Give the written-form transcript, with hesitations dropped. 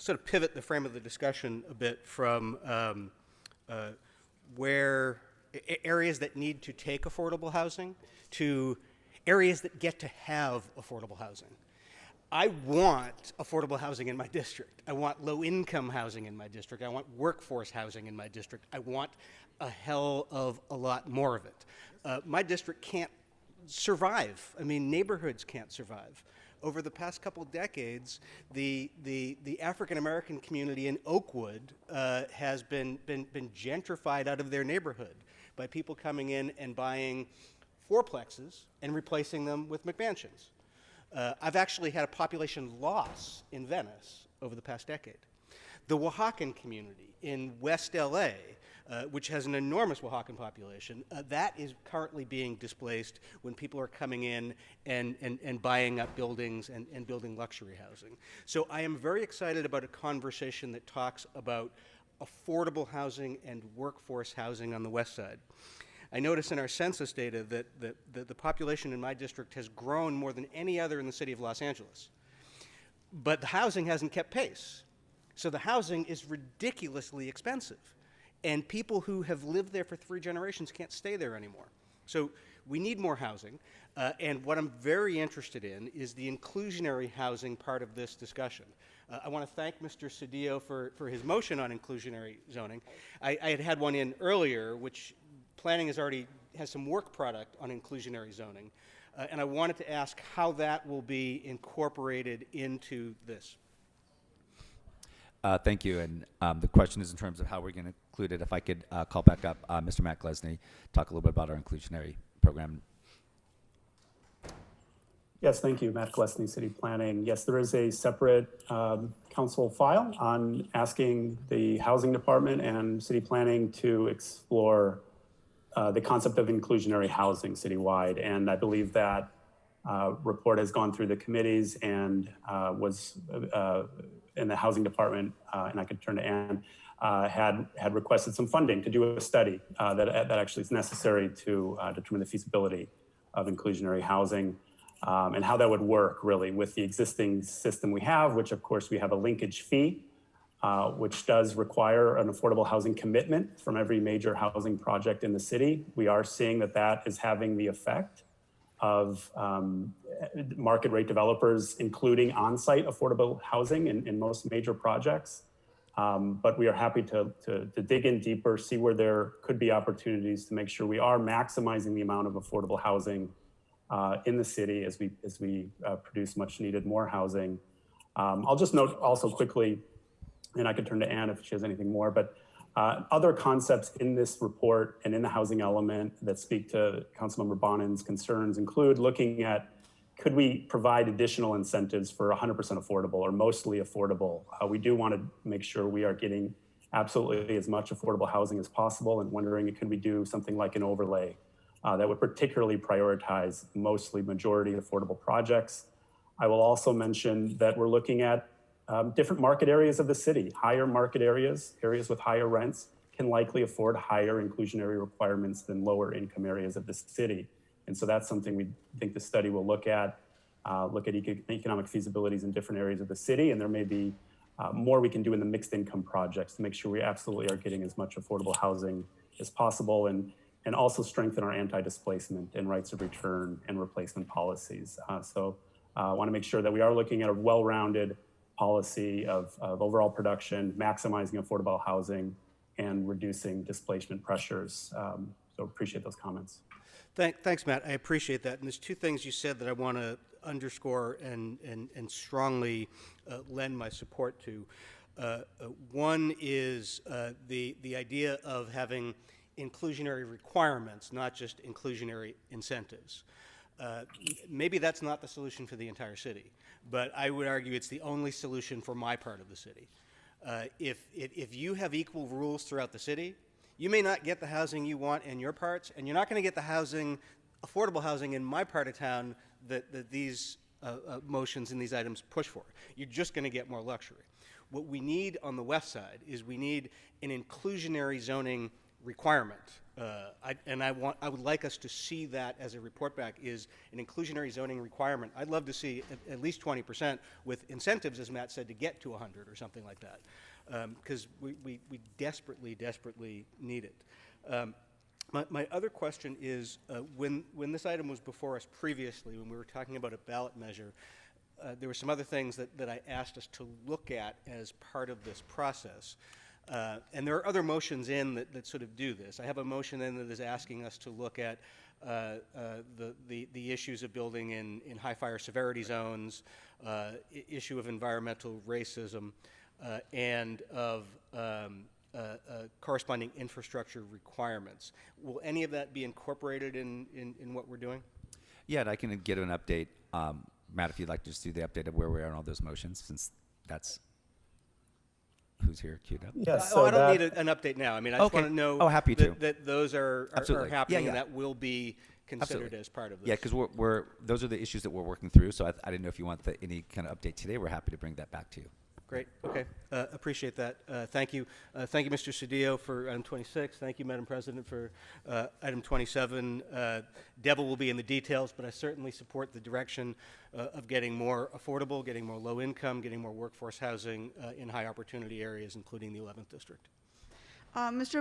sort of pivot the frame of the discussion a bit from where areas that need to take affordable housing to areas that get to have affordable housing. I want affordable housing in my district. I want low-income housing in my district. I want workforce housing in my district. I want a hell of a lot more of it. My district can't survive. I mean, neighborhoods can't survive. Over the past couple decades, the African-American community in Oakwood has been gentrified out of their neighborhood by people coming in and buying fourplexes and replacing them with McMansions. I've actually had a population loss in Venice over the past decade. The Oaxacan community in West LA, which has an enormous Oaxacan population, that is currently being displaced when people are coming in and buying up buildings and building luxury housing. So I am very excited about a conversation that talks about affordable housing and workforce housing on the west side. I notice in our census data that the population in my district has grown more than any other in the city of Los Angeles. But the housing hasn't kept pace. So the housing is ridiculously expensive. And people who have lived there for 3 generations can't stay there anymore. So we need more housing. And what I'm very interested in is the inclusionary housing part of this discussion. I want to thank Mr. Cedillo for his motion on inclusionary zoning. I had one in earlier, which planning has some work product on inclusionary zoning, and I wanted to ask how that will be incorporated into this. Thank you, and the question is in terms of how we're going to include it. If I could call back up Mr. Matt Glesney, talk a little bit about our inclusionary program. Yes, thank you, Matt Glesney, City Planning. Yes, there is a separate council file on asking the Housing Department and City Planning to explore the concept of inclusionary housing citywide. And I believe that report has gone through the committees and was in the Housing Department, and I could turn to Ann, had requested some funding to do a study that actually is necessary to determine the feasibility of inclusionary housing and how that would work really with the existing system we have, which of course we have a linkage fee, which does require an affordable housing commitment from every major housing project in the city. We are seeing that is having the effect of market rate developers including on-site affordable housing in most major projects. But we are happy to dig in deeper, see where there could be opportunities to make sure we are maximizing the amount of affordable housing in the city as we produce much needed more housing. I'll just note also quickly, and I could turn to Ann if she has anything more, but other concepts in this report and in the housing element that speak to Councilmember Bonin's concerns include looking at, could we provide additional incentives for 100% affordable or mostly affordable? We do want to make sure we are getting absolutely as much affordable housing as possible, and wondering, could we do something like an overlay that would particularly prioritize mostly majority affordable projects. I will also mention that we're looking at different market areas of the city. Higher market areas with higher rents, can likely afford higher inclusionary requirements than lower income areas of the city. And so that's something we think the study will look at economic feasibilities in different areas of the city. And there may be more we can do in the mixed income projects to make sure we absolutely are getting as much affordable housing as possible, and also strengthen our anti-displacement and rights of return and replacement policies. So I want to make sure that we are looking at a well-rounded policy of overall production, maximizing affordable housing, and reducing displacement pressures. So appreciate those comments. Thanks, Matt. I appreciate that. And there's 2 things you said that I want to underscore and strongly lend my support to. One is the idea of having inclusionary requirements, not just inclusionary incentives. Maybe that's not the solution for the entire city, but I would argue it's the only solution for my part of the city. If you have equal rules throughout the city, you may not get the housing you want in your parts, and you're not going to get the housing, affordable housing in my part of town that these motions and these items push for. You're just going to get more luxury. What we need on the west side is we need an inclusionary zoning requirement. I would like us to see that as a report back is an inclusionary zoning requirement. I'd love to see at least 20% with incentives, as Matt said, to get to 100 or something like that, because we desperately, desperately need it. My other question is, when this item was before us previously, when we were talking about a ballot measure, there were some other things that I asked us to look at as part of this process. And there are other motions in that sort of do this. I have a motion in that is asking us to look at the issues of building in high fire severity zones, issue of environmental racism, and of corresponding infrastructure requirements. Will any of that be incorporated in what we're doing? Yeah, and I can get an update. Matt, if you'd like to just do the update of where we are on all those motions, since that's who's here queued up. Yes, I don't need an update now. I mean, I just Okay. want to know Happy to. that those are Absolutely. happening Yeah, and yeah. that will be considered Absolutely. as part of this. Yeah, because we're those are the issues that we're working through. So I didn't know if you want any kind of update today. We're happy to bring that back to you. Great. Okay. Appreciate that. Thank you. Thank you, Mr. Cedillo, for item 26. Thank you, Madam President, for item 27. Devil will be in the details, but I certainly support the direction of getting more affordable, getting more low income, getting more workforce housing in high opportunity areas, including the 11th District. Mr.